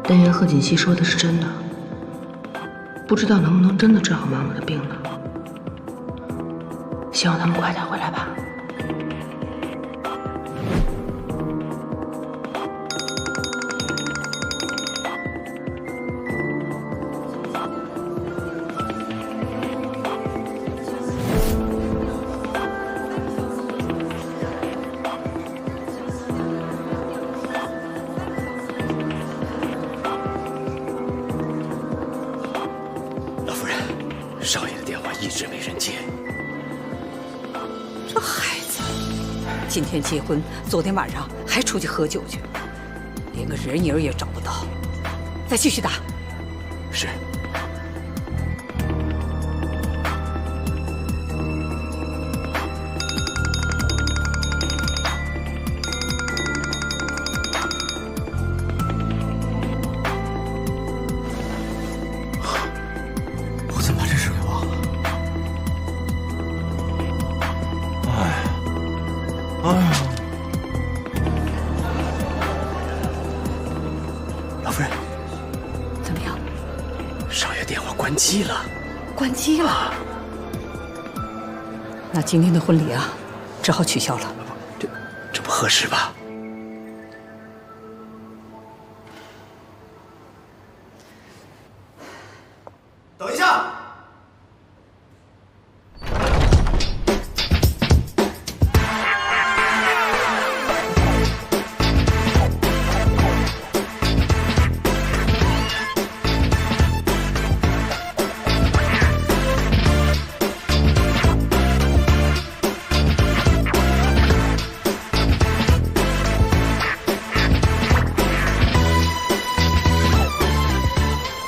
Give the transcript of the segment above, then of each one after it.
但愿贺锦熙说的是真的，不知道能不能真的治好妈妈的病呢？希望他们快点回来吧。老夫人，少爷的电话一直没人接。这孩子，今天结婚，昨天晚上还出去喝酒去，连个人影也找不到。再继续打。是。我怎么把这事给忘了？哎呀！老夫人，怎么样？少爷电话关机了。关机了。那今天的婚礼啊，只好取消了。这不合适吧？等一下！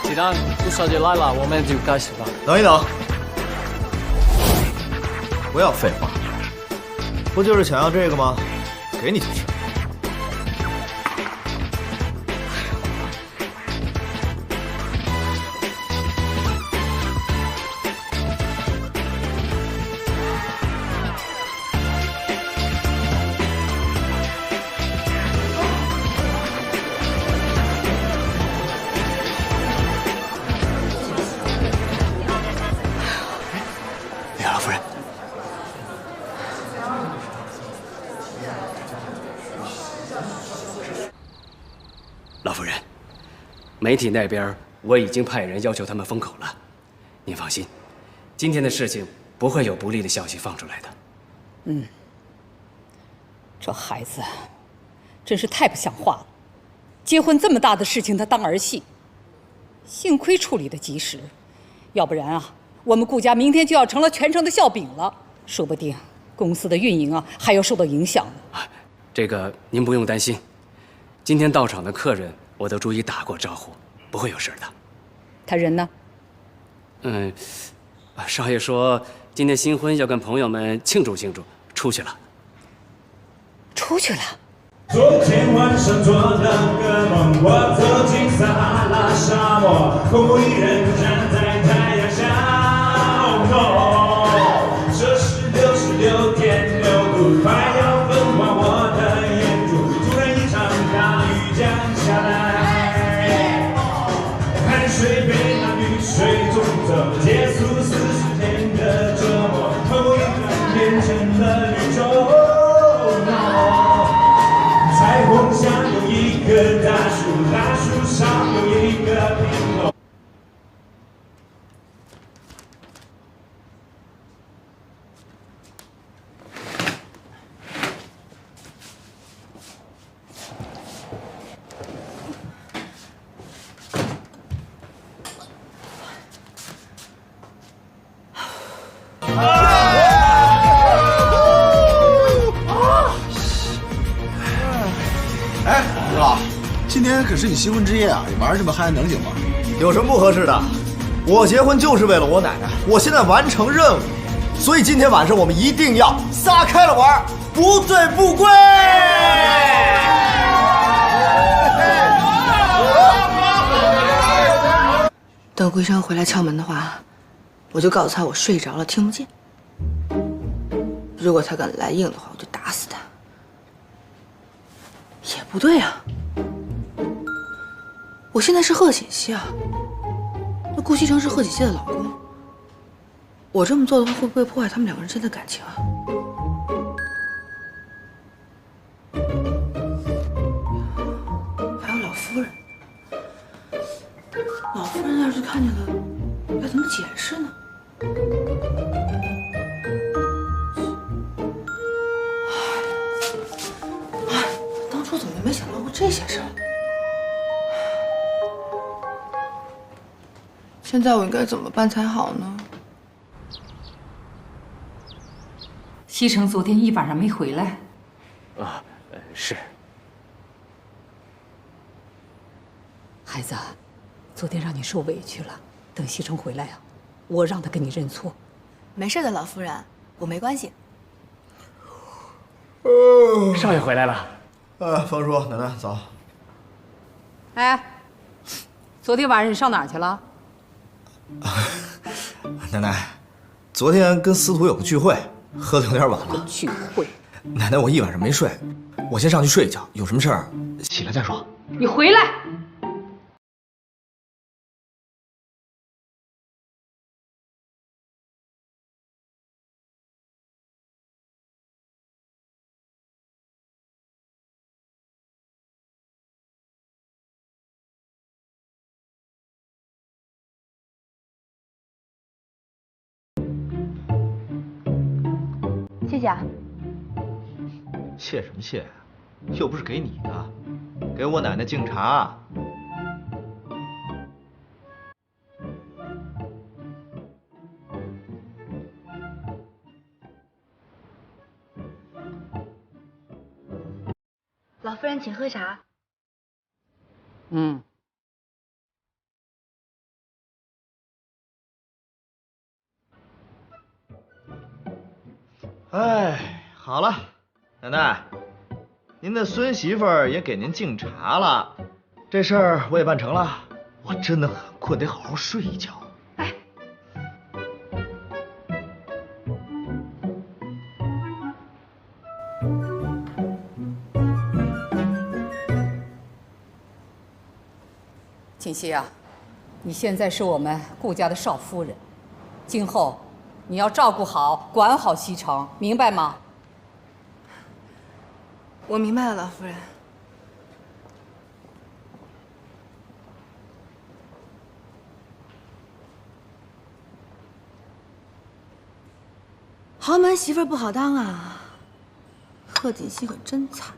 既然顾小姐来了，我们就开始吧。等一等，不要废话，不就是想要这个吗？给你就是。李老夫人，老夫人，媒体那边我已经派人要求他们封口了。您放心，今天的事情不会有不利的消息放出来的。这孩子真是太不像话了，结婚这么大的事情他当儿戏，幸亏处理得及时，要不然啊，我们顾家明天就要成了全城的笑柄了，说不定公司的运营啊还要受到影响呢。这个您不用担心，今天到场的客人我都逐一打过招呼，不会有事的。他人呢？少爷说今天新婚要跟朋友们庆祝庆祝，出去了。出去了。昨天晚上做了个梦，我走进撒哈拉沙漠，空无一人站在太阳下。Oh no， 这是66.6度，快要焚化我的眼珠。突然一场大雨降下来，汗水被那雨水冲走，结束40天的折磨，空无一人变成了绿洲。彩虹下有一棵大树，大树上有一个苹果。哎，吴老，今天可是你新婚之夜啊，你玩这么嗨能行吗？有什么不合适的？我结婚就是为了我奶奶，我现在完成任务，所以今天晚上我们一定要撒开了玩，不醉不归。等桂生回来敲门的话，我就告诉他我睡着了，听不见。如果他敢来硬的话，我就打死他。也不对啊，我现在是贺锦熙啊，那顾西城是贺锦熙的老公，我这么做的话，会不会破坏他们两个人之间的感情啊？还有老夫人，老夫人要是看见了，该怎么解释呢？当初怎么没想到过这些事儿？现在我应该怎么办才好呢？西城昨天一晚上没回来。是。孩子，昨天让你受委屈了。等西城回来啊，我让他跟你认错。没事的，老夫人，我没关系。少爷回来了。方叔，奶奶早。哎，昨天晚上你上哪儿去了？奶奶，昨天跟司徒有个聚会，喝的有点晚了。聚会？奶奶，我一晚上没睡，我先上去睡一觉，有什么事儿起来再说。你回来！谢谢啊。谢什么谢呀？又不是给你的，给我奶奶敬茶。老夫人，请喝茶。嗯。哎，好了，奶奶，您的孙媳妇儿也给您敬茶了，这事儿我也办成了。我真的很困，得好好睡一觉。哎，锦溪啊，你现在是我们顾家的少夫人，今后你要照顾好、管好西城，明白吗？我明白了，老夫人。豪门媳妇儿不好当啊，贺锦熙可真惨。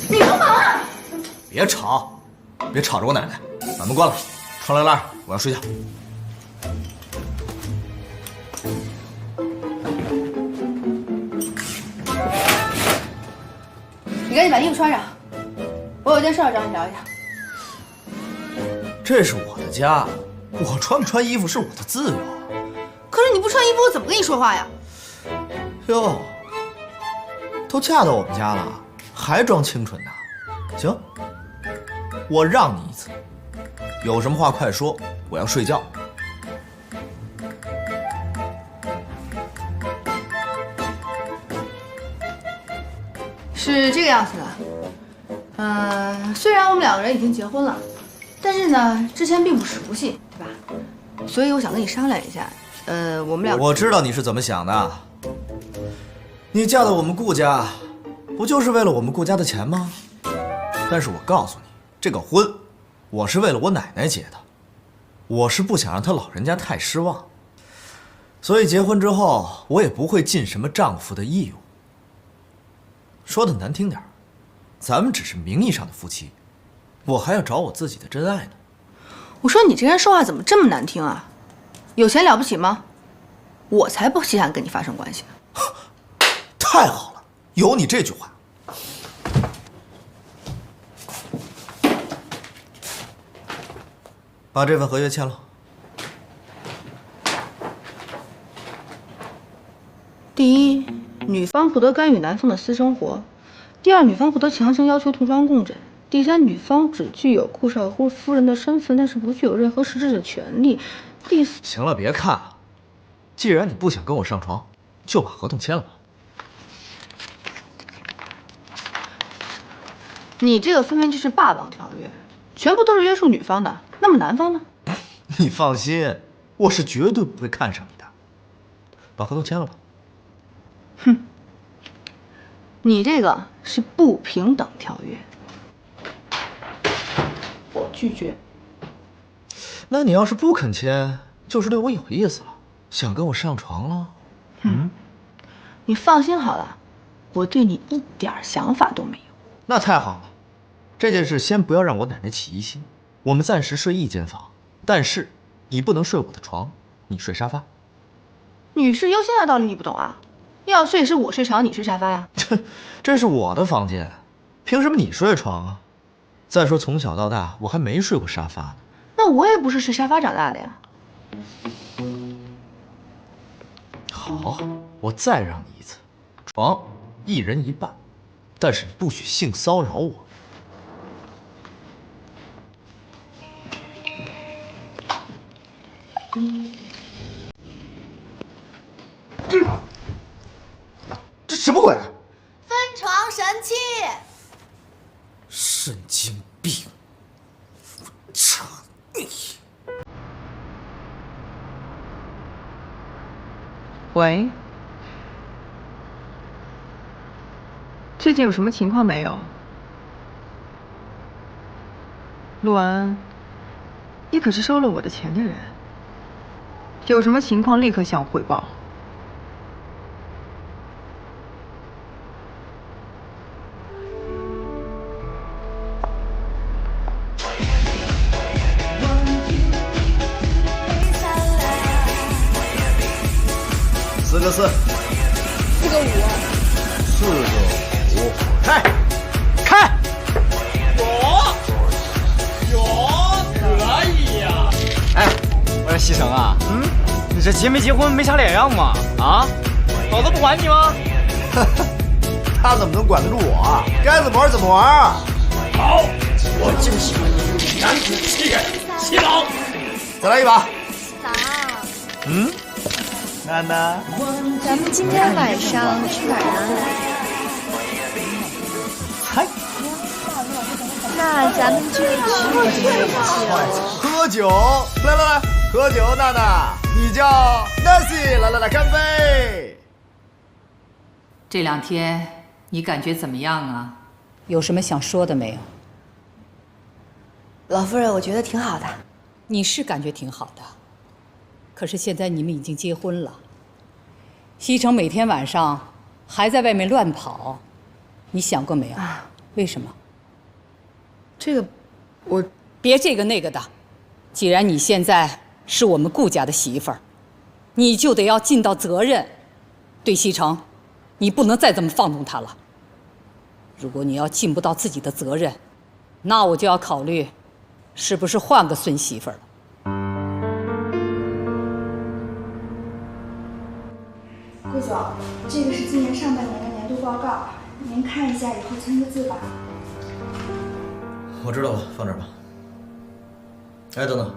你帮忙啊！别吵，别吵着我奶奶，把门关了，窗帘拉上，我要睡觉。你赶紧把衣服穿上，我有件事要找你聊一下。这是我的家，我穿不穿衣服是我的自由。可是你不穿衣服，我怎么跟你说话呀？哟，都嫁到我们家了，还装清纯呢？行，我让你一次，有什么话快说，我要睡觉。是这个样子的，虽然我们两个人已经结婚了，但是呢，之前并不熟悉，对吧？所以我想跟你商量一下，我们俩……我知道你是怎么想的，你嫁到我们顾家，不就是为了我们顾家的钱吗？但是我告诉你，这个婚，我是为了我奶奶结的，我是不想让她老人家太失望，所以结婚之后，我也不会尽什么丈夫的义务。说的难听点，咱们只是名义上的夫妻，我还要找我自己的真爱呢。我说你这人说话怎么这么难听啊？有钱了不起吗？我才不稀罕跟你发生关系呢。太好了，有你这句话。把这份合约签了。第一，女方不得干预男方的私生活；第二，女方不得强行要求同床共枕；第三，女方只具有顾少夫人的身份，但是不具有任何实质的权利；第四……行了，别看了，既然你不想跟我上床，就把合同签了吧。你这个分明就是霸王条约，全部都是约束女方的，那么男方呢？你放心，我是绝对不会看上你的。把合同签了吧。哼，你这个是不平等条约，我拒绝。那你要是不肯签，就是对我有意思了，想跟我上床了。你放心好了，我对你一点想法都没有。那太好了，这件事先不要让我奶奶起疑心。我们暂时睡一间房，但是你不能睡我的床，你睡沙发。女士优先的道理你不懂啊？要睡是我睡床，你睡沙发呀？这是我的房间，凭什么你睡床啊？再说从小到大我还没睡过沙发呢。那我也不是睡沙发长大的呀。好，我再让你一次，床一人一半，但是你不许性骚扰我。这什么鬼？分床神器。神经病！操你！喂，最近有什么情况没有？陆安，你可是收了我的钱的人，有什么情况立刻向我汇报。4个4，4个5，4个5，开，开！可以呀！哎，我说西城啊，你这结没结婚没啥两样嘛？啊，老子不管你吗？他怎么能管得住我啊？该怎么玩怎么玩。好，我就喜欢你这种男子气概，七郎。再来一把。嫂，娜娜，咱们今天晚上去哪儿啊？嗨，那咱们就去喝酒，来，喝酒，娜娜，你叫 Nancy， 来，干杯！这2天你感觉怎么样啊？有什么想说的没有？老夫人，我觉得挺好的。你是感觉挺好的，可是现在你们已经结婚了，西城每天晚上还在外面乱跑，你想过没有？为什么？这个，我别这个那个的。既然你现在是我们顾家的媳妇儿，你就得要尽到责任。对西城，你不能再这么放纵他了。如果你要尽不到自己的责任，那我就要考虑，是不是换个孙媳妇儿了。顾总，这个是今年上半年的年度报告，您看一下，以后签个字吧。我知道了，放这儿吧。哎，等等，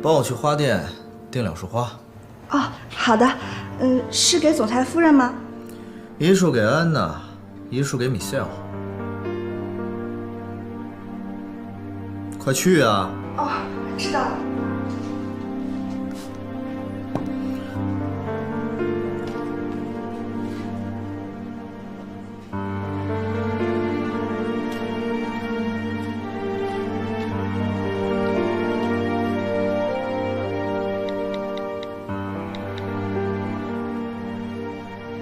帮我去花店订2束花。哦，好的。是给总裁夫人吗1束给安娜，1束给 Michelle。快去啊！哦，知道了。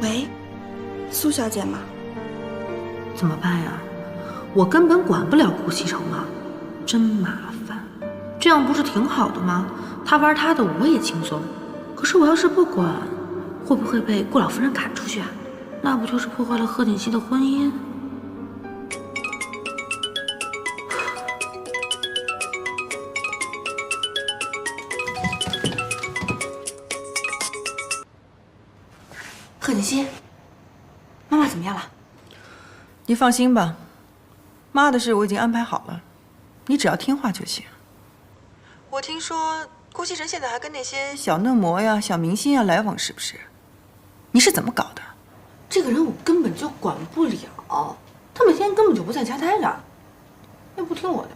喂，苏小姐吗？怎么办呀？我根本管不了顾西城啊，真麻烦。这样不是挺好的吗？他玩他的，我也轻松。可是我要是不管，会不会被顾老夫人赶出去啊？那不就是破坏了贺锦熙的婚姻？贺锦熙，妈妈怎么样了？你放心吧，妈的事我已经安排好了，你只要听话就行。我听说顾西辰现在还跟那些小嫩模呀、小明星呀来往，是不是？你是怎么搞的？这个人我根本就管不了，他每天根本就不在家待着，又不听我的。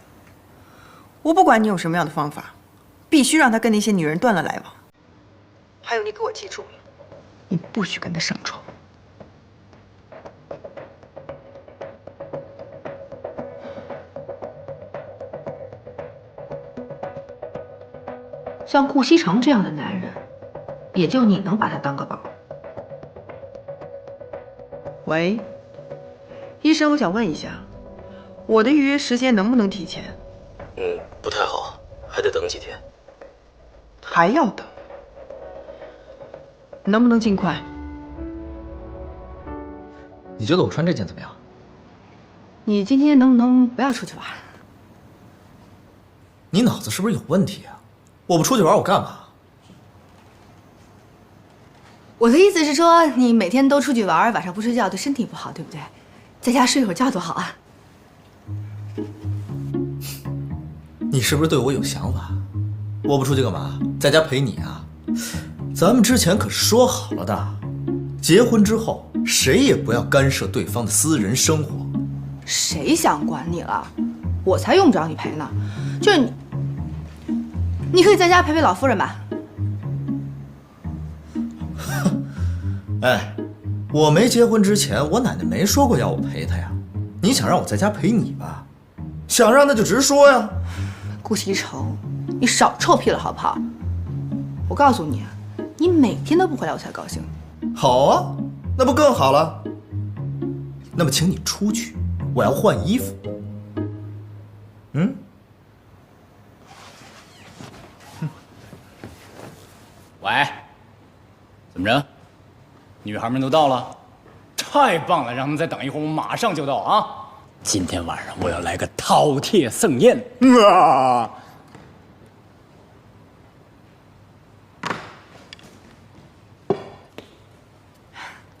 我不管你有什么样的方法，必须让他跟那些女人断了来往。还有，你给我记住了，你不许跟他上床。像顾西城这样的男人，也就你能把他当个宝。喂，医生，我想问一下，我的预约时间能不能提前？不太好，还得等几天。还要等？能不能尽快？你觉得我穿这件怎么样？你今天能不能不要出去玩？你脑子是不是有问题啊？我不出去玩，我干嘛？我的意思是说，你每天都出去玩，晚上不睡觉对身体不好，对不对？在家睡会儿觉多好啊！你是不是对我有想法？我不出去干嘛？在家陪你啊？咱们之前可是说好了的，结婚之后谁也不要干涉对方的私人生活。谁想管你了？我才用不着你陪呢。就是你，你可以在家陪陪老夫人吧。哎，我没结婚之前，我奶奶没说过要我陪她呀。你想让我在家陪你吧？想让那就直说呀。顾西城，你少臭屁了好不好？我告诉你，你每天都不回来，我才高兴。好啊，那不更好了？那么请你出去，我要换衣服。嗯？喂，怎么着？女孩们都到了，太棒了！让他们再等一会儿，我马上就到啊！今天晚上我要来个饕餮盛宴。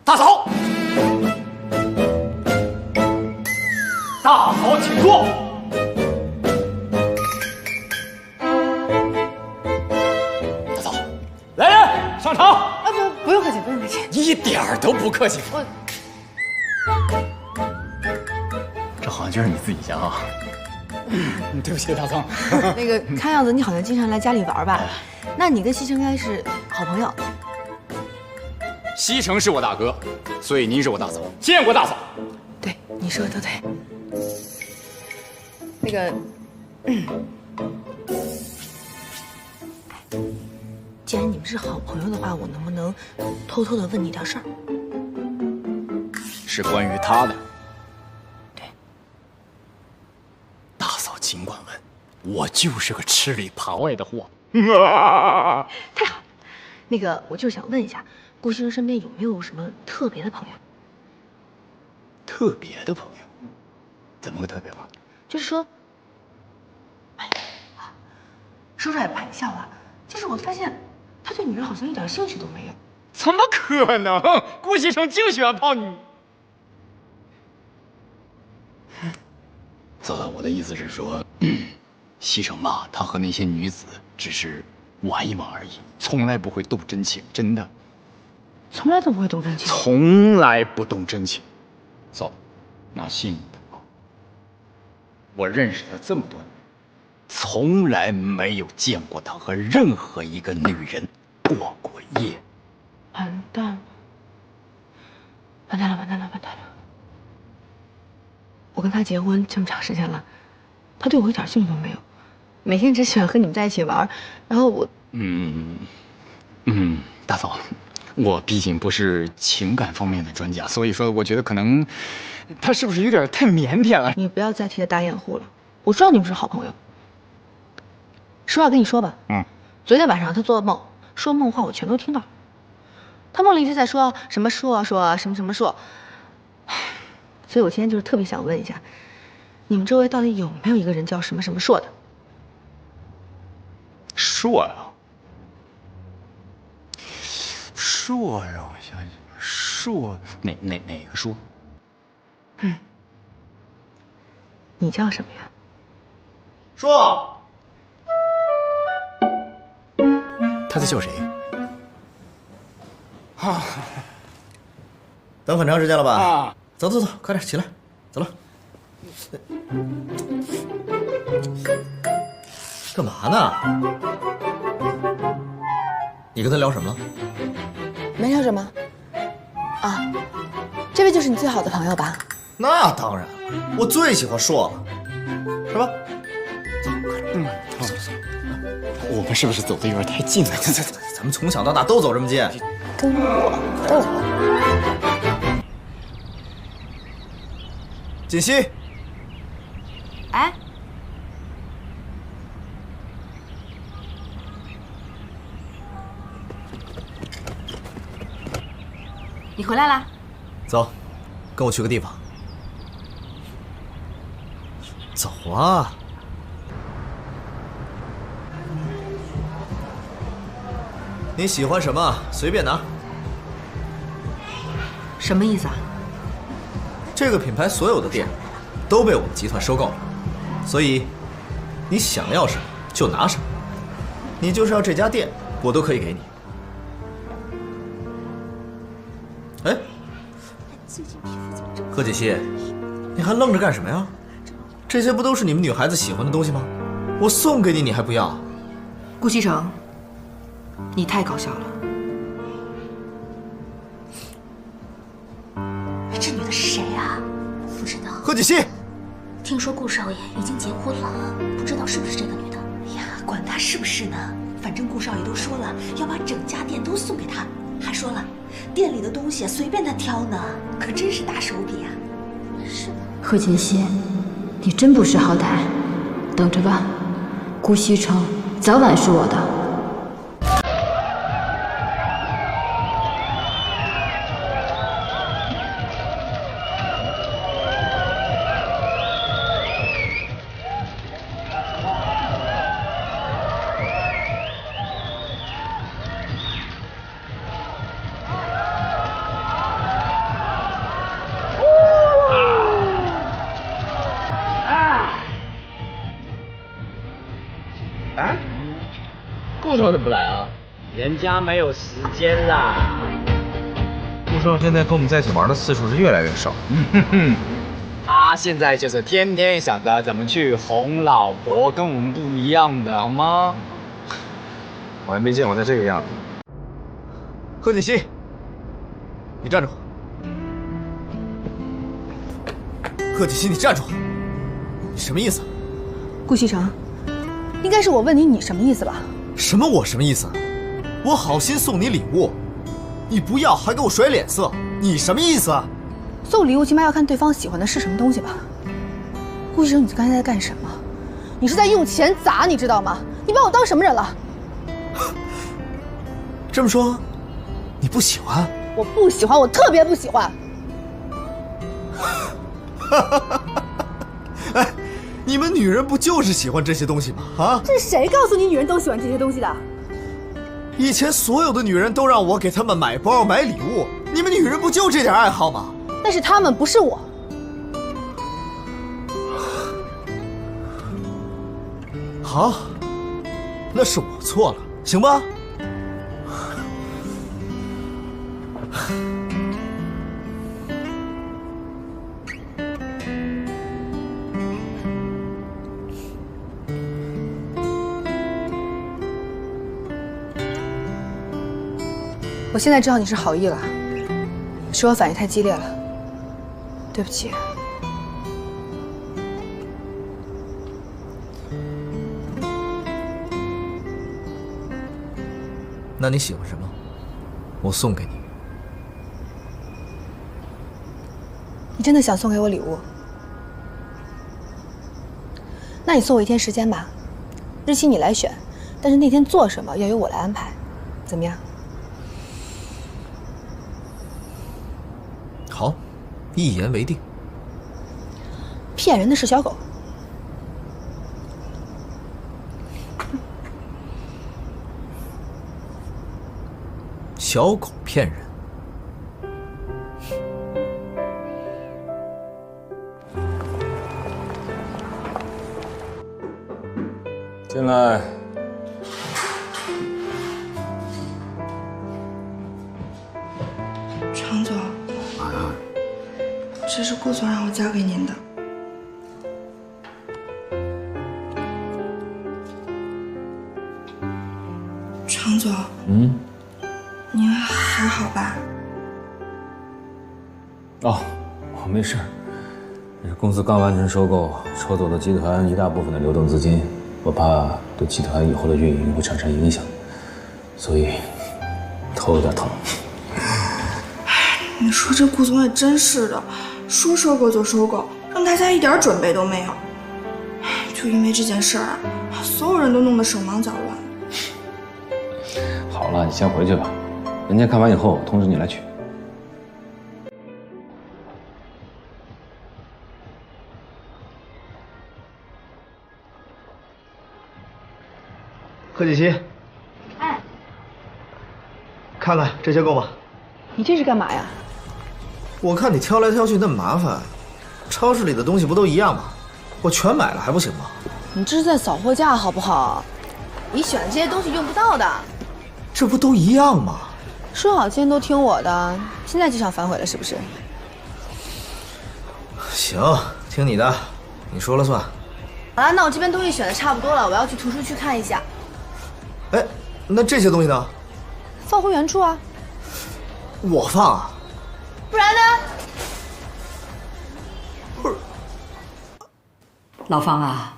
大嫂，大嫂请坐。大嫂，来人上场。啊，不用客气，不用客气，一点儿都不客气。这好像就是你自己家啊。对不起，大宋。那个看样子你好像经常来家里玩吧？那你跟西城应该是好朋友。西城是我大哥，所以您是我大嫂。见过大嫂。对，你说的都对。那个，既然你们是好朋友的话，我能不能偷偷的问你点事儿？是关于他的。对。大嫂尽管问，我就是个吃里扒外的货。太好。那个，我就是想问一下，顾西城身边有没有什么特别的朋友？特别的朋友？怎么个特别法？就是说，哎，说出来玩笑了。就是我发现他对女人好像一点兴趣都没有。怎么可能？顾西城就喜欢泡女。嫂子，我的意思是说，西城嘛，他和那些女子只是玩一玩而已，从来不会动真情，真的。从来都不会动真情。从来不动真情。嫂，那信不？我认识他这么多年，从来没有见过他和任何一个女人过夜。完蛋了！完蛋了！完蛋了！完蛋了！我跟他结婚这么长时间了，他对我一点兴趣都没有，每天只喜欢和你们在一起玩。然后我……大嫂，我毕竟不是情感方面的专家，所以说我觉得可能他是不是有点太腼腆了？你不要再替他打掩护了。我知道你们是好朋友。实话跟你说吧，昨天晚上他做梦，说梦话我全都听到了。他梦里一直在说什么硕什么什么硕，所以我今天就是特别想问一下，你们周围到底有没有一个人叫什么什么硕的？硕呀，硕呀，我想想，硕哪个硕？你叫什么呀？硕。他在叫谁？啊！等很长时间了吧？啊！走，快点起来，走了。干嘛呢？你跟他聊什么了？没聊什么。啊，这位就是你最好的朋友吧？那当然了，我最喜欢硕了，是吧？走，快点。走。我们是不是走的有点太近了？走，咱们从小到大都走这么近。跟我斗。锦溪。哎。你回来啦？走，跟我去个地方。走啊！你喜欢什么随便拿。什么意思啊？这个品牌所有的店都被我们集团收购了，所以你想要什么就拿什么。你就是要这家店，我都可以给你。哎，贺锦溪，你还愣着干什么呀？这些不都是你们女孩子喜欢的东西吗？我送给你，你还不要？顾西城，你太搞笑了。这女的是谁啊？不知道。贺锦溪，听说顾少爷已经结婚了，不知道是不是这个女的。哎呀，管他是不是呢，反正顾少爷都说了要把整家店都送给他，还说了店里的东西随便他挑呢，可真是大手笔啊。是的。贺锦溪，你真不识好歹，等着吧，顾西城早晚是我的。顾少怎么不来啊？人家没有时间啦。顾少现在跟我们在一起玩的次数是越来越少。他现在就是天天想着怎么去哄老婆，跟我们不一样的好吗？我还没见过他这个样子。贺锦溪，你站住！贺锦溪，你站住！你什么意思？顾西城，应该是我问你，你什么意思吧？什么我什么意思？我好心送你礼物，你不要还给我甩脸色，你什么意思？送礼物起码要看对方喜欢的是什么东西吧。顾西城，你刚才在干什么？你是在用钱砸，你知道吗？你把我当什么人了？这么说，你不喜欢？我不喜欢，我特别不喜欢。哎，你们女人不就是喜欢这些东西吗？啊！这是谁告诉你女人都喜欢这些东西的？以前所有的女人都让我给她们买包买礼物，你们女人不就这点爱好吗？但是她们不是我。好，那是我错了，行吧？我现在知道你是好意了，是我反应太激烈了，对不起。那你喜欢什么？我送给你。你真的想送给我礼物？那你送我1天时间吧，日期你来选，但是那天做什么要由我来安排，怎么样？好，一言为定。骗人的是小狗。小狗骗人。进来。这是顾总让我交给您的。常总，您还好吧？哦，我没事。公司刚完成收购，抽走了集团一大部分的流动资金，我怕对集团以后的运营会产生影响，所以头有点疼。你说这顾总也真是的，说收购就收购，让大家一点准备都没有。就因为这件事儿啊，所有人都弄得手忙脚乱。好了，你先回去吧，文件看完以后通知你来取。贺锦熙，哎，看看这些够吗？你这是干嘛呀？我看你挑来挑去那么麻烦，超市里的东西不都一样吗？我全买了还不行吗？你这是在扫货架好不好？你选的这些东西用不到的。这不都一样吗？说好今天都听我的，现在就想反悔了是不是？行，听你的，你说了算。好了，那我这边东西选的差不多了，我要去图书区看一下。哎，那这些东西呢？放回原处啊。我放啊？不然呢？不是。老方啊，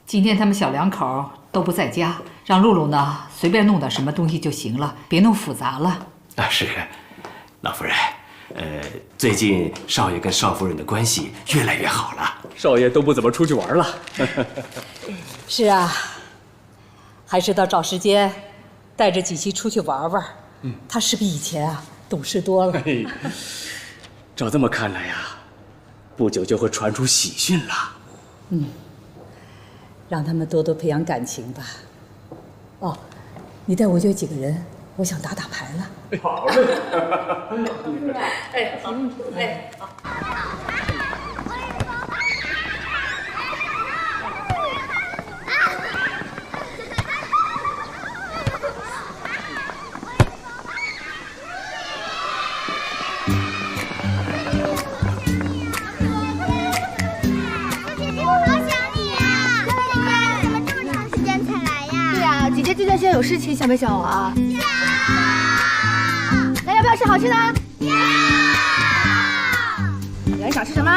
今天他们小两口都不在家，让露露呢随便弄点什么东西就行了，别弄复杂了。啊，是，老夫人，最近少爷跟少夫人的关系越来越好了，少爷都不怎么出去玩了。是啊，还是得找时间带着锦溪出去玩玩。他是比以前啊懂事多了。照这么看来呀，不久就会传出喜讯了。让他们多多培养感情吧。哦，你带我就几个人，我想打打牌了。好嘞。哎，好，哎，好。姐姐这段时间有事情，想没想我啊？那要不要吃好吃的？有人想吃什么？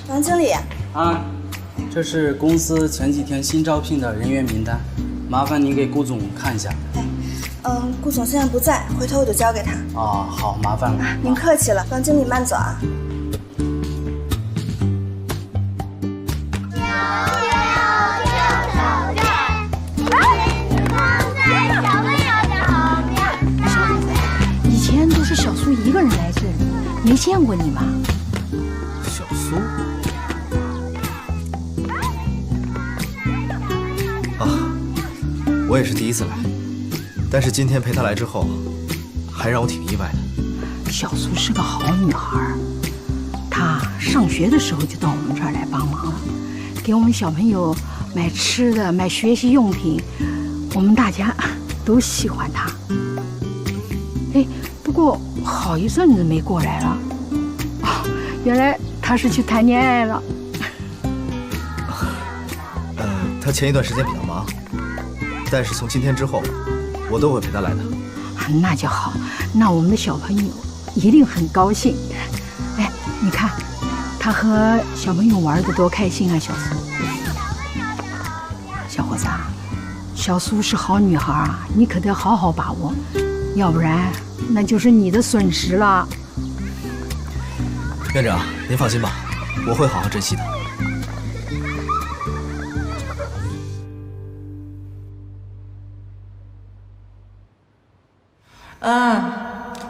王经理，啊，这是公司前几天新招聘的人员名单，麻烦您给顾总看一下。顾总现在不在，回头我就交给他。啊，好，麻烦了。您客气了，王经理慢走啊。以前都是小苏一个人来这里，没见过你吗？小苏？啊，我也是第一次来，但是今天陪她来之后，还让我挺意外的。小苏是个好女孩，她上学的时候就到我们这儿来帮忙了，给我们小朋友买吃的、买学习用品，我们大家都喜欢她。哎，不过好一阵子没过来了，哦，原来她是去谈恋爱了。她前一段时间比较忙，但是从今天之后，我都会陪她来的。那就好，那我们的小朋友一定很高兴。哎，你看，他和小朋友玩得多开心啊，小苏。小伙子啊，小苏是好女孩啊，你可得好好把握，要不然那就是你的损失了。院长，您放心吧，我会好好珍惜的。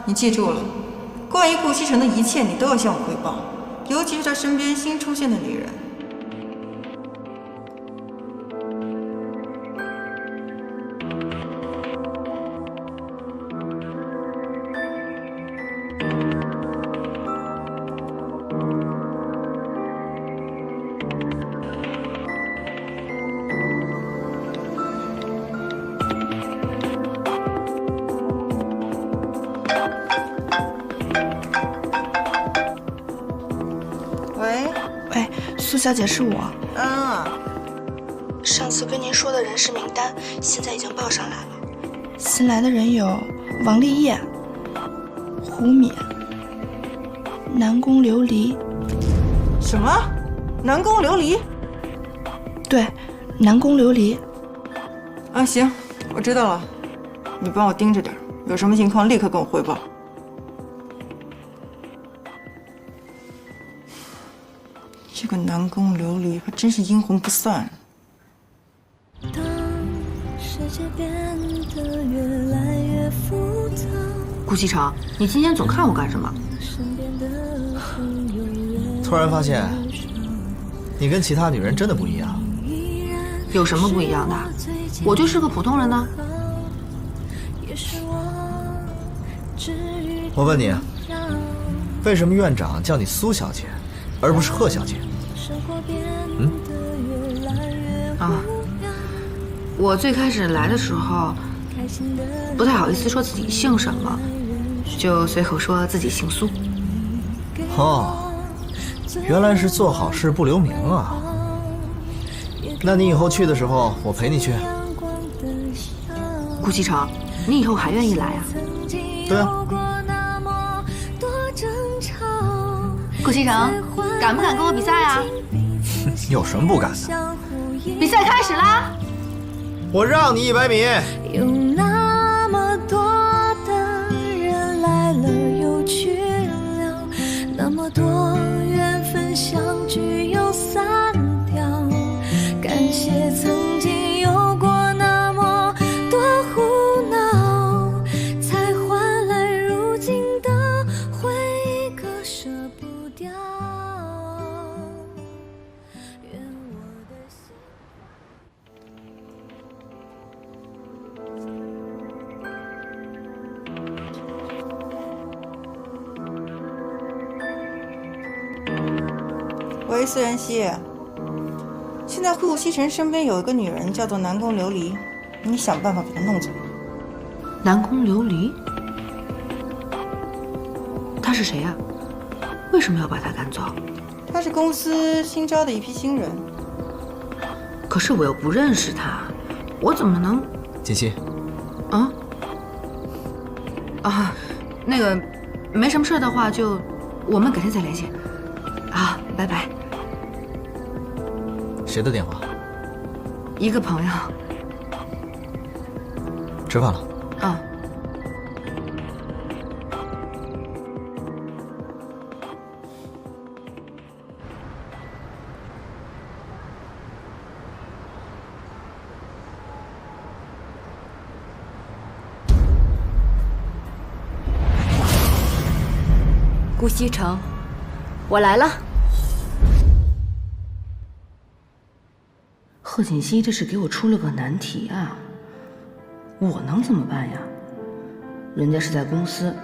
你记住了，关于顾西城的一切，你都要向我汇报。尤其是他身边新出现的女人。喂，苏小姐，是我。上次跟您说的人事名单，现在已经报上来了。新来的人有王丽叶、胡冕、南宫琉璃。什么？南宫琉璃？对，南宫琉璃。行，我知道了。你帮我盯着点，有什么情况立刻跟我汇报。这个南宫琉璃还真是阴魂不散。顾西城，你今天总看我干什么？突然发现，你跟其他女人真的不一样。有什么不一样的？我就是个普通人呢。我问你，为什么院长叫你苏小姐，而不是贺小姐？我最开始来的时候，不太好意思说自己姓什么，就随口说自己姓苏。原来是做好事不留名啊。那你以后去的时候，我陪你去。顾西城，你以后还愿意来啊？对啊。顾西城，敢不敢跟我比赛啊？有什么不敢的？比赛开始啦！我让你100米。有那么多的人来了又去了，那么多缘分相聚又散掉。感谢曾经有过那么多胡闹，才换来如今的回忆，割舍不掉。喂，思源熙，现在顾西城身边有一个女人叫做南宫琉璃，你想办法把她弄走。南宫琉璃？她是谁呀？为什么要把她赶走？她是公司新招的一批新人。可是我又不认识她，我怎么能……锦溪。那个，没什么事的话就，我们改天再联系。拜拜。谁的电话？一个朋友。吃饭了。顾西城，我来了。贺锦熙这是给我出了个难题啊！我能怎么办呀？人家是在公司，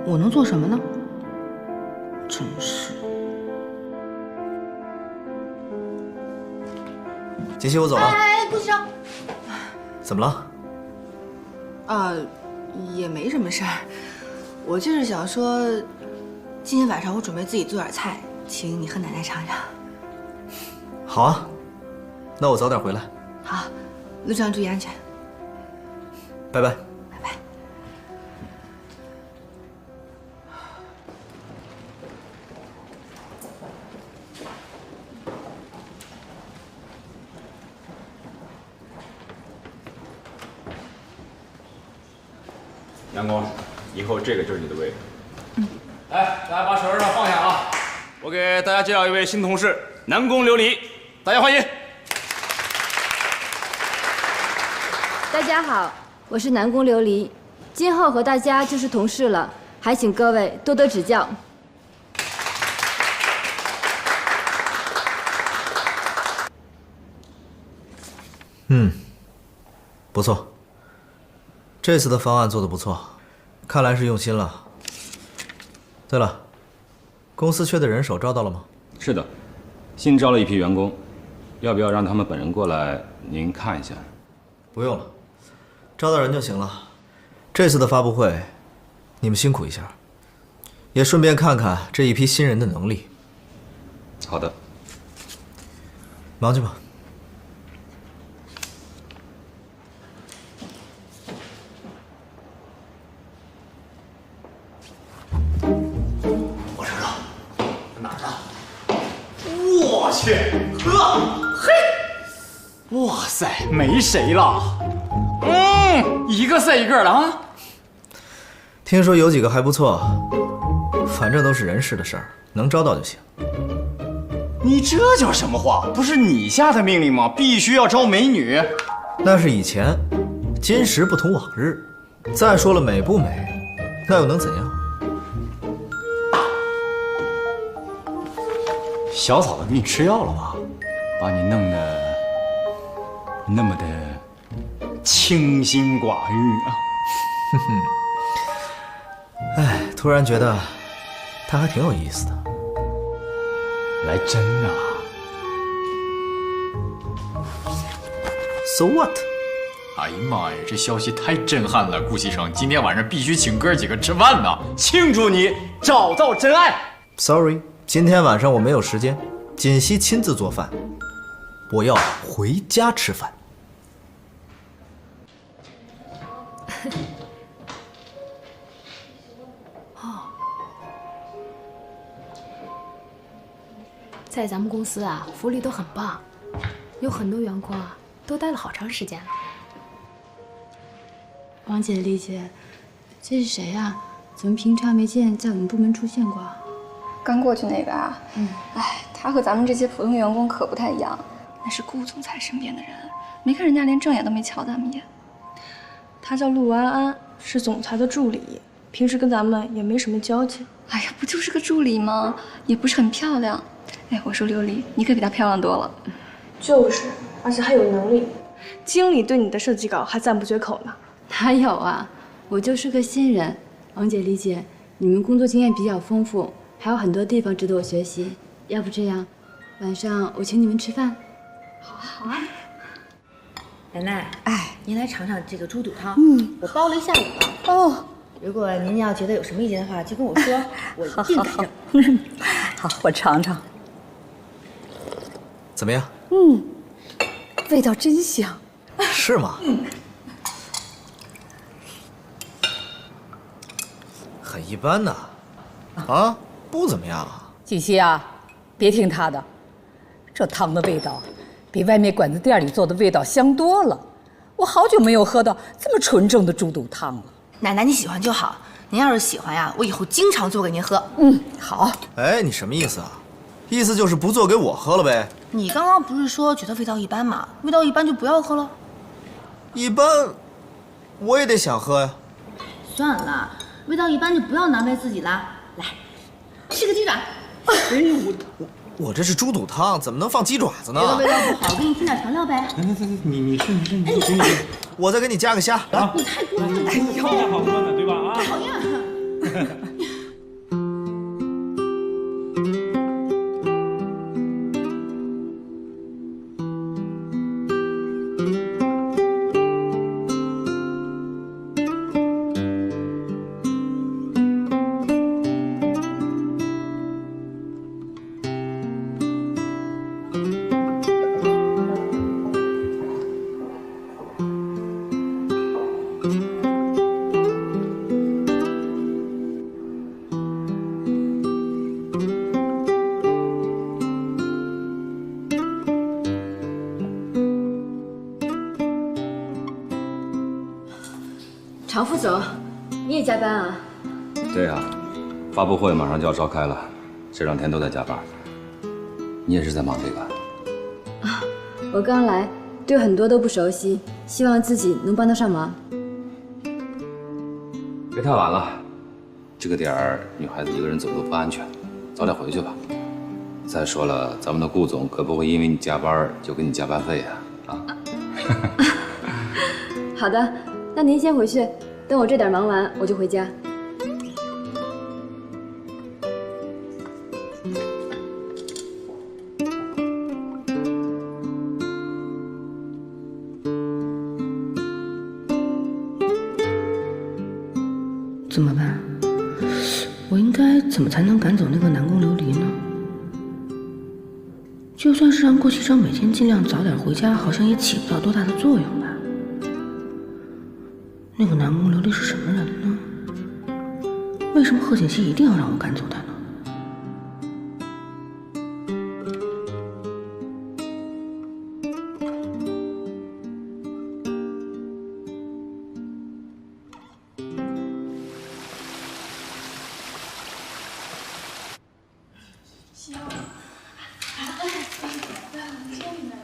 我能做什么呢？真是。锦溪，我走了。顾西城。怎么了？也没什么事儿，我就是想说，今天晚上我准备自己做点菜，请你和奶奶尝尝。好啊，那我早点回来。好，路上注意安全。拜拜。拜拜。南宫，以后这个就是你的位置。来，大家把手上放下啊！我给大家介绍一位新同事，南宫琉璃，大家欢迎。大家好，我是南宫琉璃，今后和大家就是同事了，还请各位多多指教。不错。这次的方案做得不错，看来是用心了。对了，公司缺的人手招到了吗？是的，新招了一批员工，要不要让他们本人过来您看一下？不用了，招到人就行了。这次的发布会，你们辛苦一下，也顺便看看这一批新人的能力。好的，忙去吧。我知道哪儿呢？我去，嘿，哇塞，没谁了。一个赛一个的啊。听说有几个还不错，反正都是人事的事儿，能招到就行。你这叫什么话？不是你下的命令吗？必须要招美女。那是以前，今时不同往日。再说了，美不美，那又能怎样？小草的命吃药了吧？把你弄得那么的清心寡欲啊！哼哼，哎，突然觉得他还挺有意思的。来真啊 ？So what？ 哎呀妈呀，这消息太震撼了！顾西城，今天晚上必须请哥几个吃饭呢，庆祝你找到真爱。Sorry， 今天晚上我没有时间，锦溪亲自做饭，我要回家吃饭。在咱们公司啊，福利都很棒，有很多员工啊都待了好长时间了。王姐、丽姐，这是谁呀？怎么平常没见在我们部门出现过？刚过去那个啊，哎，他和咱们这些普通员工可不太一样，那是顾总裁身边的人，没看人家连正眼都没瞧咱们一眼。他叫陆安安，是总裁的助理，平时跟咱们也没什么交集。哎呀，不就是个助理吗？也不是很漂亮。哎，我说琉璃，你可比她漂亮多了。就是，而且还有能力。经理对你的设计稿还赞不绝口呢。哪有啊，我就是个新人。王姐、丽姐，你们工作经验比较丰富，还有很多地方值得我学习。要不这样，晚上我请你们吃饭。好啊。奶奶，哎，您来尝尝这个猪肚汤。我煲了一下午了。哦。如果您要觉得有什么意见的话，就跟我说，我一定改正。好，我尝尝。怎么样？味道真香。是吗？很一般呐。啊，不怎么样啊。锦溪啊，别听他的，这汤的味道比外面馆子店里做的味道香多了。我好久没有喝到这么纯正的猪肚汤了。奶奶你喜欢就好，您要是喜欢呀，我以后经常做给您喝。好。哎，你什么意思啊？意思就是不做给我喝了呗？你刚刚不是说觉得味道一般吗？味道一般就不要喝了。一般，我也得想喝呀。算了，味道一般就不要难为自己了。来，吃个鸡爪。哎，我这是猪肚汤，怎么能放鸡爪子呢？觉得味道不好，给你添点调料呗。你吃。我再给你加个虾啊！你太多了，哎呦，好喝呢，对吧？啊，讨厌。常副总，你也加班啊？对呀，发布会马上就要召开了，这2天都在加班。你也是在忙这个？啊，我刚来，对很多都不熟悉，希望自己能帮得上忙。别太晚了，这个点儿女孩子一个人走路不安全，早点回去吧。再说了，咱们的顾总可不会因为你加班就给你加班费呀！啊？好的，那您先回去，等我这点忙完，我就回家。怎么办？我应该怎么才能赶走那个南宫琉璃呢？就算是让顾西城每天尽量早点回家，好像也起不到多大的作用吧。那个南宫琉璃是什么人呢？为什么贺锦熙一定要让我赶走他呢？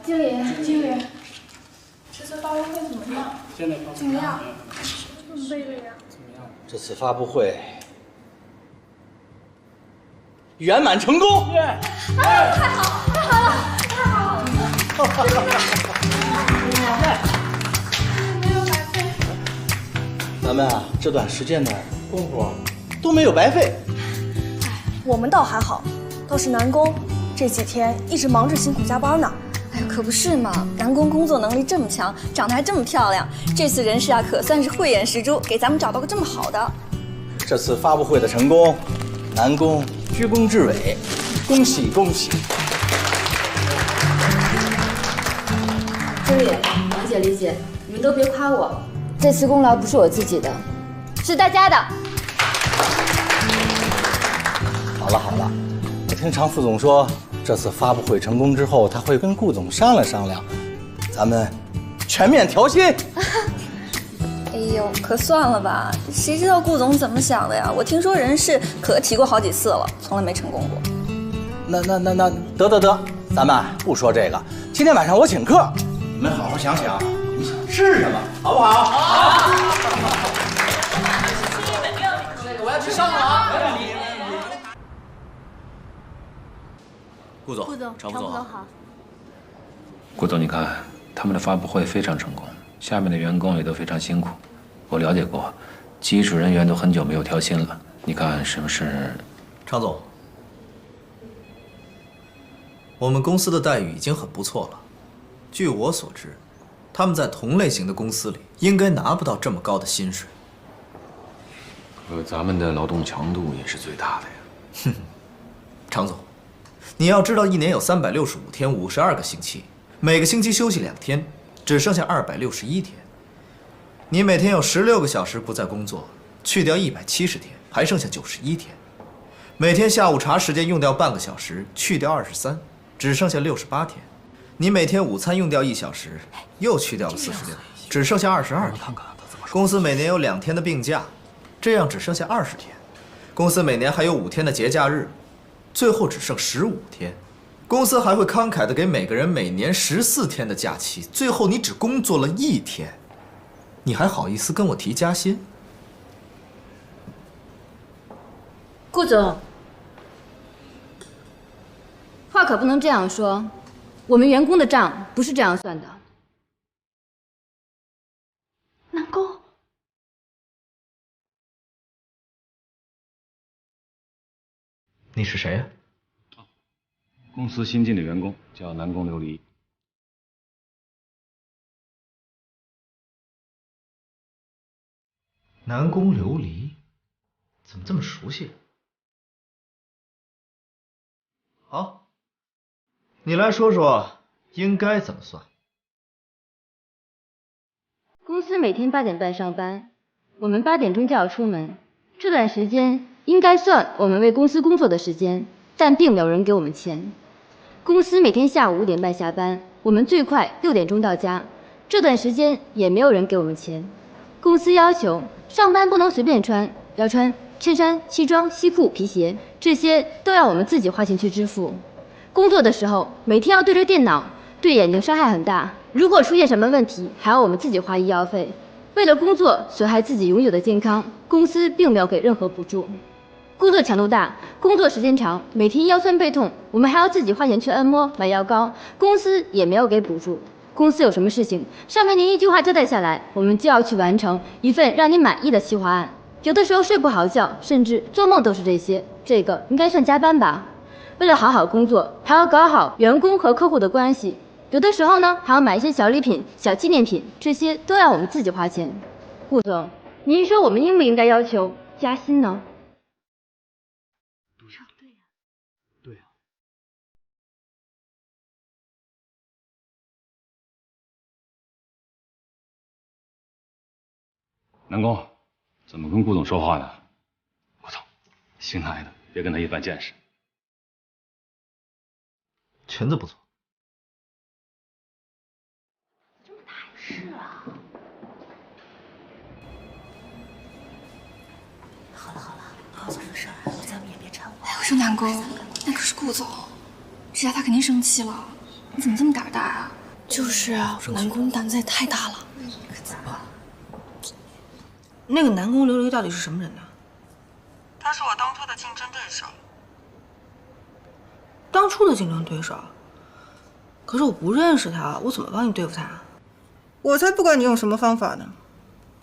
经理，这次发布会怎么样？怎么样？怎么背的呀？这次发布会圆满成功！太好，太好了，太好了！没有白费。咱们啊，这段时间的功夫都没有白费。我们倒还好，倒是南宫这几天一直忙着辛苦加班呢。哎呀，可不是嘛！南宫工作能力这么强，长得还这么漂亮，这次人事啊可算是慧眼识珠，给咱们找到个这么好的。这次发布会的成功，南宫居功至伟，恭喜恭喜！经理、王姐、李姐，你们都别夸我，这次功劳不是我自己的，是大家的。好了好了，我听常副总说，这次发布会成功之后，他会跟顾总商量商量，咱们全面调薪。哎呦，可算了吧，谁知道顾总怎么想的呀？我听说人事可提过好几次了，从来没成功过。那得，咱们不说这个，今天晚上我请客，你们好好想想，你想吃什么，好不好？好。我要去上了。顾总，常副总好。顾总，你看他们的发布会非常成功，下面的员工也都非常辛苦。我了解过，基础人员都很久没有调薪了。你看是不是？常总，我们公司的待遇已经很不错了。据我所知，他们在同类型的公司里应该拿不到这么高的薪水。咱们的劳动强度也是最大的呀。哼，常总。你要知道，一年有365天，52个星期，每个星期休息2天，只剩下261天。你每天有16个小时不在工作，去掉170天，还剩下91天。每天下午茶时间用掉半个小时，去掉23，只剩下68天。你每天午餐用掉1小时，又去掉了46，只剩下22天。公司每年有2天的病假，这样只剩下20天。公司每年还有5天的节假日。最后只剩15天，公司还会慷慨地给每个人每年14天的假期，最后你只工作了1天，你还好意思跟我提加薪？顾总，话可不能这样说，我们员工的账不是这样算的。南宫。你是谁呀？公司新进的员工，叫南宫琉璃。南宫琉璃，怎么这么熟悉？好，你来说说应该怎么算。公司每天8点半上班，我们8点钟就要出门，这段时间应该算我们为公司工作的时间，但并没有人给我们钱。公司每天下午5点半下班，我们最快6点钟到家，这段时间也没有人给我们钱。公司要求上班不能随便穿，要穿衬衫、西装、西裤、皮鞋，这些都要我们自己花钱去支付。工作的时候每天要对着电脑，对眼睛伤害很大，如果出现什么问题，还要我们自己花医药费。为了工作损害自己永久的健康，公司并没有给任何补助。工作强度大，工作时间长，每天腰酸背痛，我们还要自己花钱去按摩、买药膏，公司也没有给补助。公司有什么事情，上面您一句话交代下来，我们就要去完成一份让您满意的企划案。有的时候睡不好觉，甚至做梦都是这些，这个应该算加班吧？为了好好工作，还要搞好员工和客户的关系，有的时候呢，还要买一些小礼品、小纪念品，这些都要我们自己花钱。顾总，您说我们应不应该要求加薪呢？对呀。南宫，怎么跟顾总说话呢？顾总，新来的，别跟他一般见识。裙子不错。是啊。好了，好这事儿咱们也别掺和。哎，我说南宫，那可是顾总，这下他肯定生气了。你怎么这么胆大啊？就是啊，南宫胆子也太大了。可怎么办？那个南宫琉璃到底是什么人呢？他是我当初的竞争对手。当初的竞争对手？可是我不认识他，我怎么帮你对付他啊？我才不管你用什么方法呢！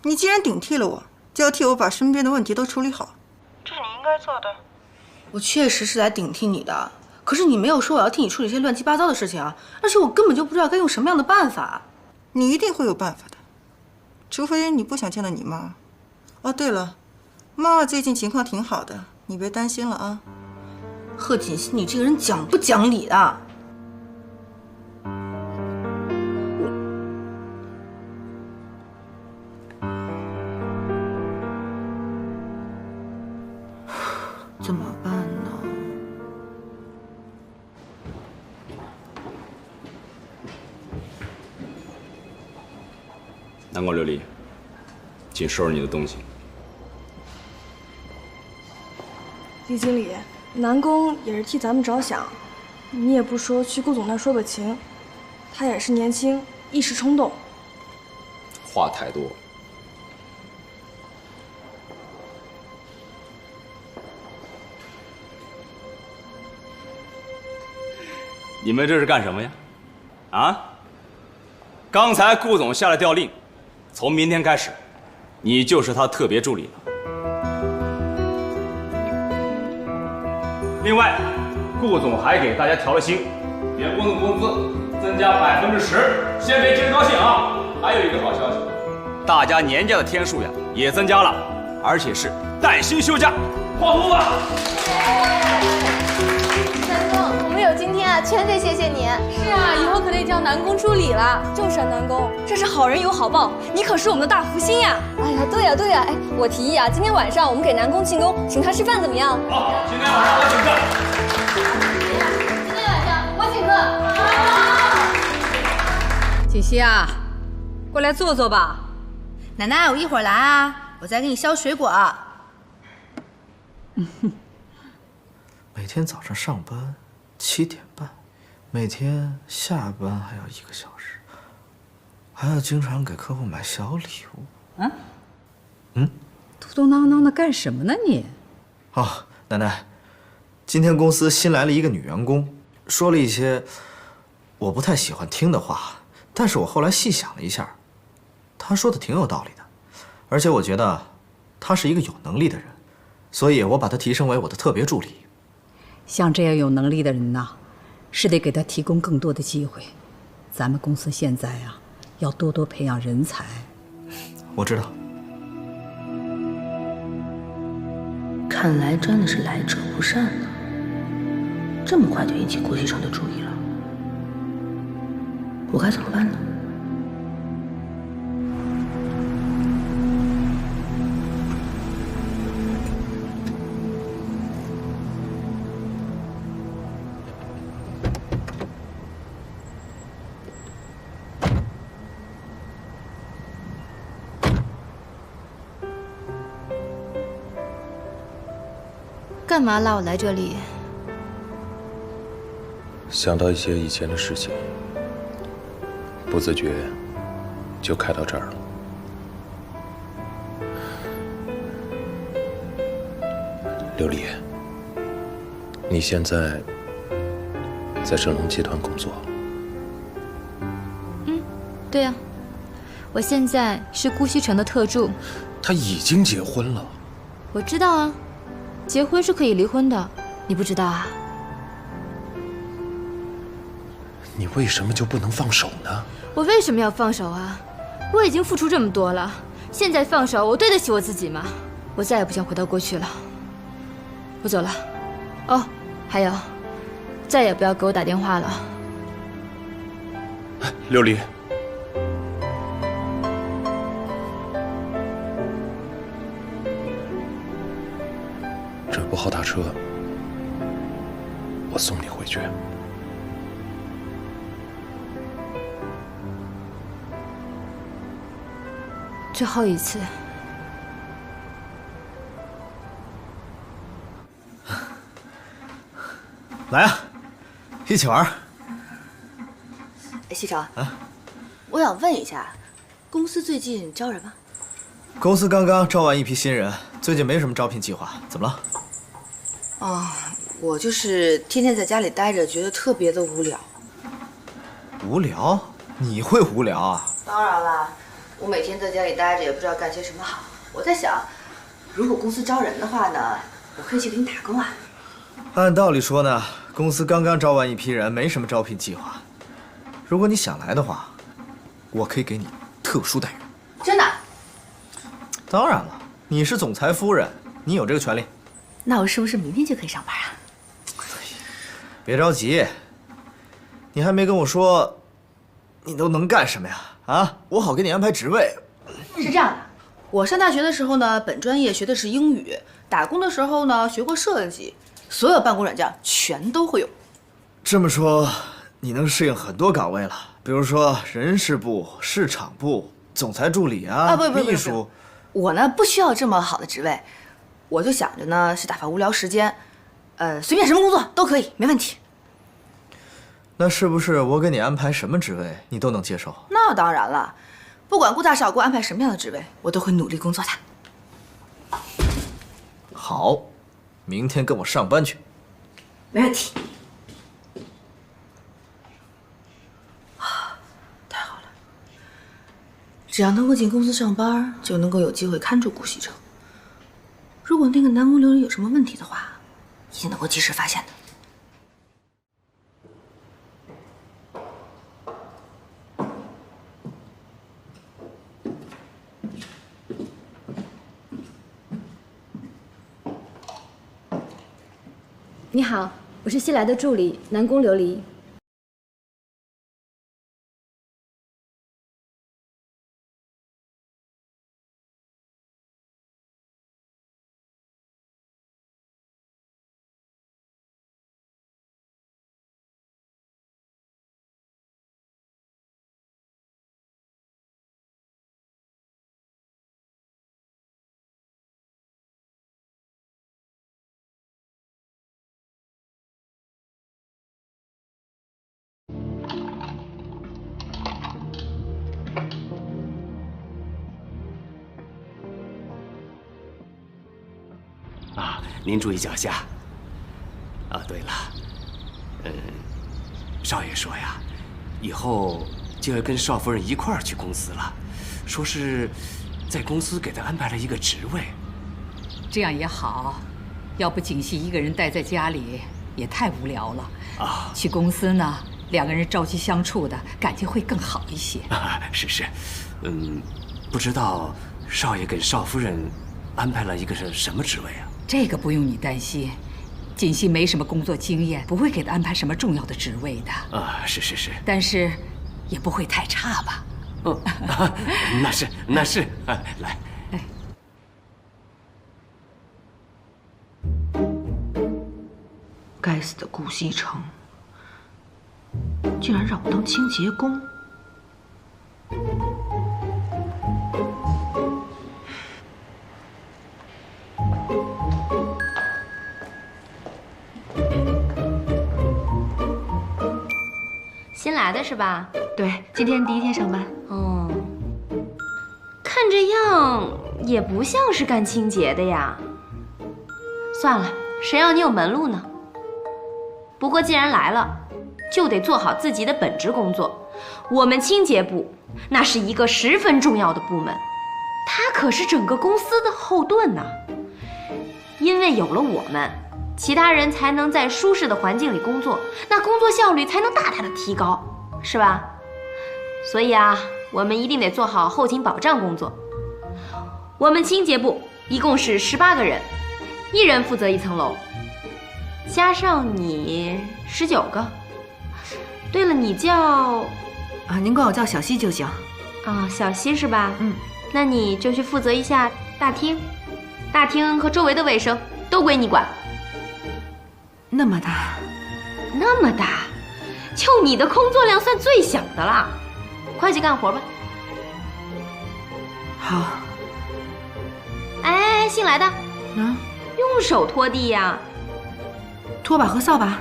你既然顶替了我，就要替我把身边的问题都处理好，这是你应该做的。我确实是来顶替你的，可是你没有说我要替你处理一些乱七八糟的事情啊，而且我根本就不知道该用什么样的办法。你一定会有办法的，除非你不想见到你妈。哦，对了，妈妈最近情况挺好的，你别担心了啊。贺锦熙，你这个人讲不讲理的？怎么办呢？南宫琉璃，请收拾你的东西。李经理，南宫也是替咱们着想，你也不说去顾总那说个情，他也是年轻，一时冲动。话太多。你们这是干什么呀？啊！刚才顾总下了调令，从明天开始，你就是他特别助理了。另外，顾总还给大家调了薪，员工的工资增加10%，先别急着高兴啊！还有一个好消息，大家年假的天数呀也增加了，而且是带薪休假，欢呼吧！有今天啊，全得谢谢你。是啊，以后可得叫南宫助理了。就是啊，南宫，这是好人有好报，你可是我们的大福星呀！哎呀，对呀，哎，我提议啊，今天晚上我们给南宫庆功，请他吃饭怎么样？好，今天晚上我请客。今天晚上我请客。锦溪啊，过来坐坐吧。奶奶，我一会儿来啊，我再给你削水果。每天早上上班7点半，每天下班还要1个小时，还要经常给客户买小礼物。嘟嘟囔囔的干什么呢你？哦，奶奶，今天公司新来了一个女员工，说了一些我不太喜欢听的话，但是我后来细想了一下，她说的挺有道理的，而且我觉得她是一个有能力的人，所以我把她提升为我的特别助理。像这样有能力的人呐，是得给他提供更多的机会。咱们公司现在啊，要多多培养人才。我知道。看来真的是来者不善呢，这么快就引起顾西城的注意了，我该怎么办呢？干嘛拉我来这里？想到一些以前的事情，不自觉就开到这儿了。琉璃，你现在在盛隆集团工作？对呀，我现在是顾西城的特助。他已经结婚了。我知道啊，结婚是可以离婚的，你不知道啊？你为什么就不能放手呢？我为什么要放手啊？我已经付出这么多了，现在放手，我对得起我自己吗？我再也不想回到过去了。我走了。哦，还有，再也不要给我打电话了。琉璃，这不好打车，我送你回去。最后一次。来啊，一起玩。哎，西城啊，我想问一下，公司最近招人吗？公司刚刚招完一批新人，最近没什么招聘计划，怎么了？哦，我就是天天在家里待着，觉得特别的无聊。无聊？你会无聊啊？当然了，我每天在家里待着，也不知道干些什么好。我在想，如果公司招人的话呢，我可以去给你打工啊。按道理说呢，公司刚刚招完一批人，没什么招聘计划。如果你想来的话，我可以给你特殊待遇。真的？当然了，你是总裁夫人，你有这个权利。那我是不是明天就可以上班啊？别着急，你还没跟我说，你都能干什么呀？啊，我好给你安排职位。是这样的，我上大学的时候呢，本专业学的是英语，打工的时候呢，学过设计，所有办公软件全都会用。这么说，你能适应很多岗位了，比如说人事部、市场部、总裁助理啊，秘书。我呢不需要这么好的职位，我就想着呢是打发无聊时间，随便什么工作都可以，没问题。那是不是我给你安排什么职位，你都能接受？那当然了，不管顾大少给我安排什么样的职位，我都会努力工作的。好，明天跟我上班去。没问题。只要能够进公司上班，就能够有机会看住顾西城。如果那个南宫琉璃有什么问题的话，一定能够及时发现的。你好，我是新来的助理南宫琉璃。您注意脚下。啊，对了，少爷说呀，以后就要跟少夫人一块儿去公司了，说是在公司给她安排了一个职位。这样也好，要不景熙一个人待在家里也太无聊了啊。去公司呢，两个人朝夕相处的感情会更好一些。是，不知道少爷给少夫人安排了一个是什么职位啊？这个不用你担心，锦溪没什么工作经验，不会给他安排什么重要的职位的。啊，是。但是，也不会太差吧？那是，来。该死的顾西城，竟然让我当清洁工！新来的是吧？对，今天第一天上班。哦，看这样也不像是干清洁的呀。算了，谁让你有门路呢？不过既然来了，就得做好自己的本职工作。我们清洁部那是一个十分重要的部门，它可是整个公司的后盾呢。因为有了我们，其他人才能在舒适的环境里工作，那工作效率才能大大的提高，是吧？所以啊，我们一定得做好后勤保障工作。我们清洁部一共是18个人，1人负责1层楼，加上你19个。对了，你叫……您管我叫小西就行。小西是吧？那你就去负责一下大厅，大厅和周围的卫生都归你管。那么大？那么大，就你的工作量算最小的了。快去干活吧。好。哎，新来的，用手拖地呀。拖把和扫把。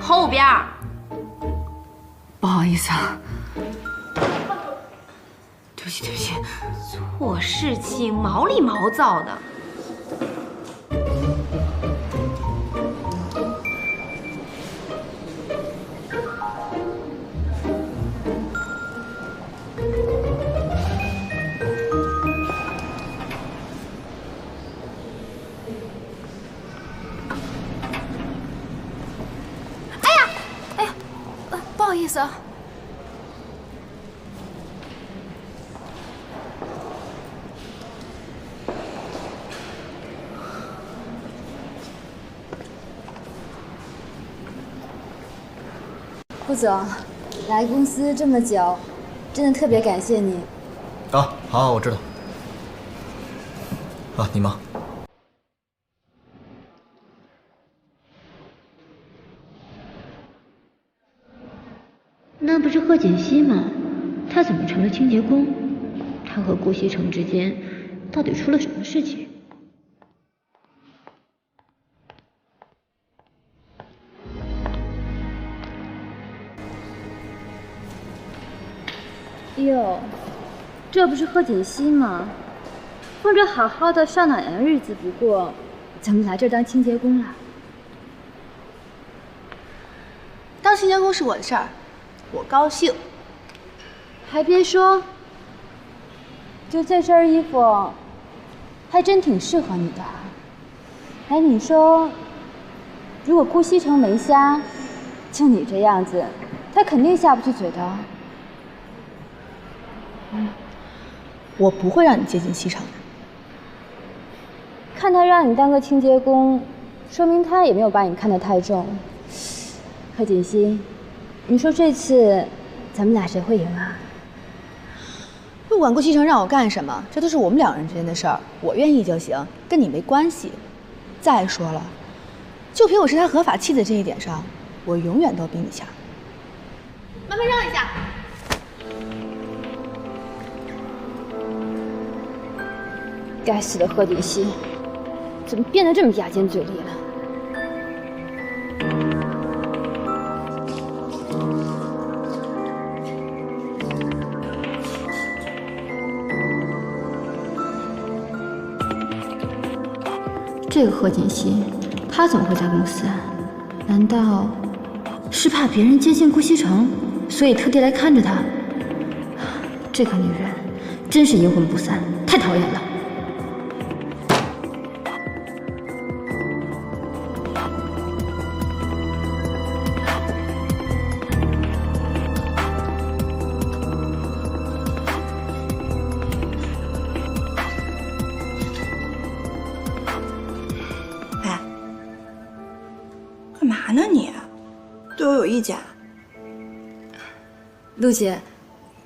后边。不好意思啊。对不起，对不起。做事情毛里毛躁的。不好意思啊。顾总，来公司这么久，真的特别感谢你。好，我知道。你忙。那不是贺锦熙吗？他怎么成了清洁工？他和顾西城之间到底出了什么事情？哟，这不是贺锦熙吗？混着好好的上哪年日子不过，怎么来这当清洁工了？当清洁工是我的事儿，我高兴。还别说，就这身衣服，还真挺适合你的。哎，你说，如果顾西城没瞎，就你这样子，他肯定下不去嘴的。我不会让你接近西城的。看他让你当个清洁工，说明他也没有把你看得太重。贺锦熙，你说这次咱们俩谁会赢啊？不管顾西城让我干什么，这都是我们2人之间的事儿，我愿意就行，跟你没关系。再说了，就凭我是他合法妻子这一点上，我永远都比你强。麻烦让一下。该死的贺锦熙，怎么变得这么牙尖嘴利了？这个贺锦熙，他怎么会在公司啊？难道是怕别人接近顾西城，所以特地来看着他？这个女人真是阴魂不散，太讨厌了。干嘛呢你？对我有意见？陆姐，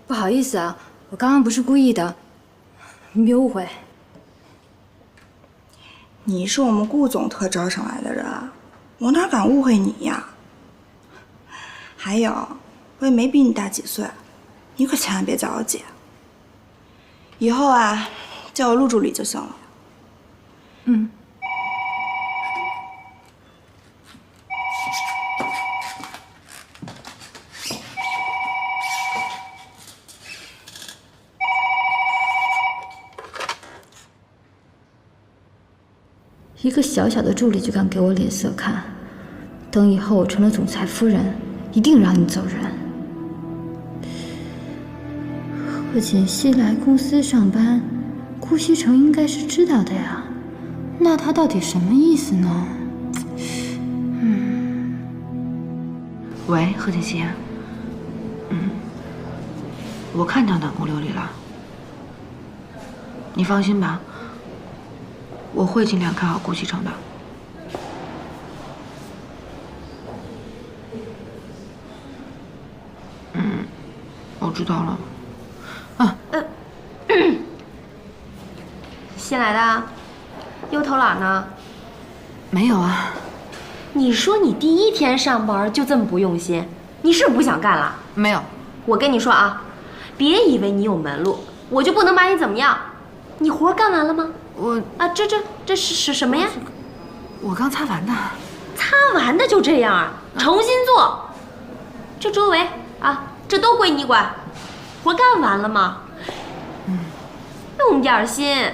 不好意思啊，我刚刚不是故意的，你别误会。你是我们顾总特招上来的人，我哪敢误会你呀？还有，我也没比你大几岁，你可千万别叫我姐。以后啊，叫我陆助理就行了。嗯。一个小小的助理就敢给我脸色看，等以后我成了总裁夫人，一定让你走人。贺锦熙来公司上班，顾西城应该是知道的呀。那他到底什么意思呢？喂，贺锦熙。我看到南宫琉璃了。你放心吧，我会尽量看好顾西城的。我知道了。新来的，又偷懒呢？没有啊。你说你第一天上班就这么不用心，你是不是不想干了？没有。我跟你说啊，别以为你有门路，我就不能把你怎么样。你活干完了吗？这是什么呀？我刚擦完的。擦完的就这样啊？重新做。这周围啊，这都归你管。活干完了吗？用点心。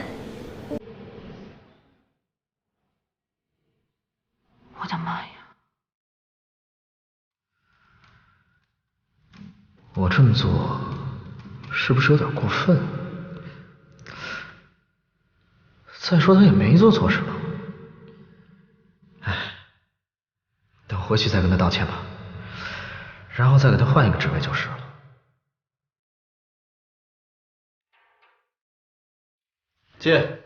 我的妈呀！我这么做是不是有点过分？再说他也没做错什么。哎，等回去再跟他道歉吧，然后再给他换一个职位就是了。进。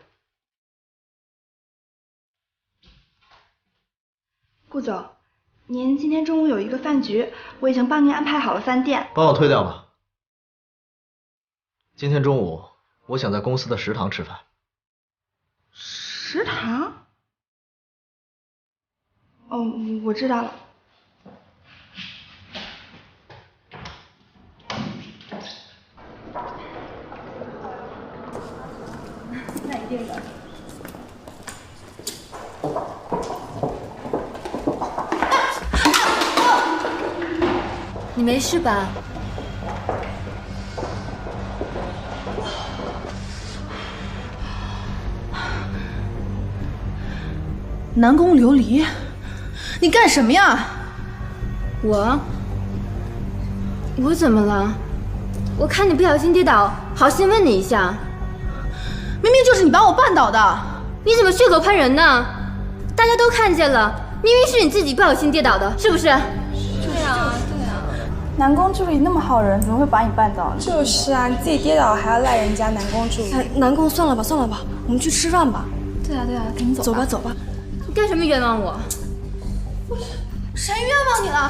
顾总，您今天中午有一个饭局，我已经帮您安排好了饭店。帮我推掉吧。今天中午我想在公司的食堂吃饭。食堂？哦，我知道了。那一定的。你没事吧？南宫琉璃，你干什么呀？我怎么了？我看你不小心跌倒，好心问你一下。明明就是你把我绊倒的，你怎么血口喷人呢？大家都看见了，明明是你自己不小心跌倒的，是不是？对啊。南宫助理那么好人，怎么会把你绊倒呢？就是啊，你自己跌倒还要赖人家南宫助理。南宫，算了吧，我们去吃饭吧。对啊，赶紧走吧。你干什么冤枉我？谁冤枉你了？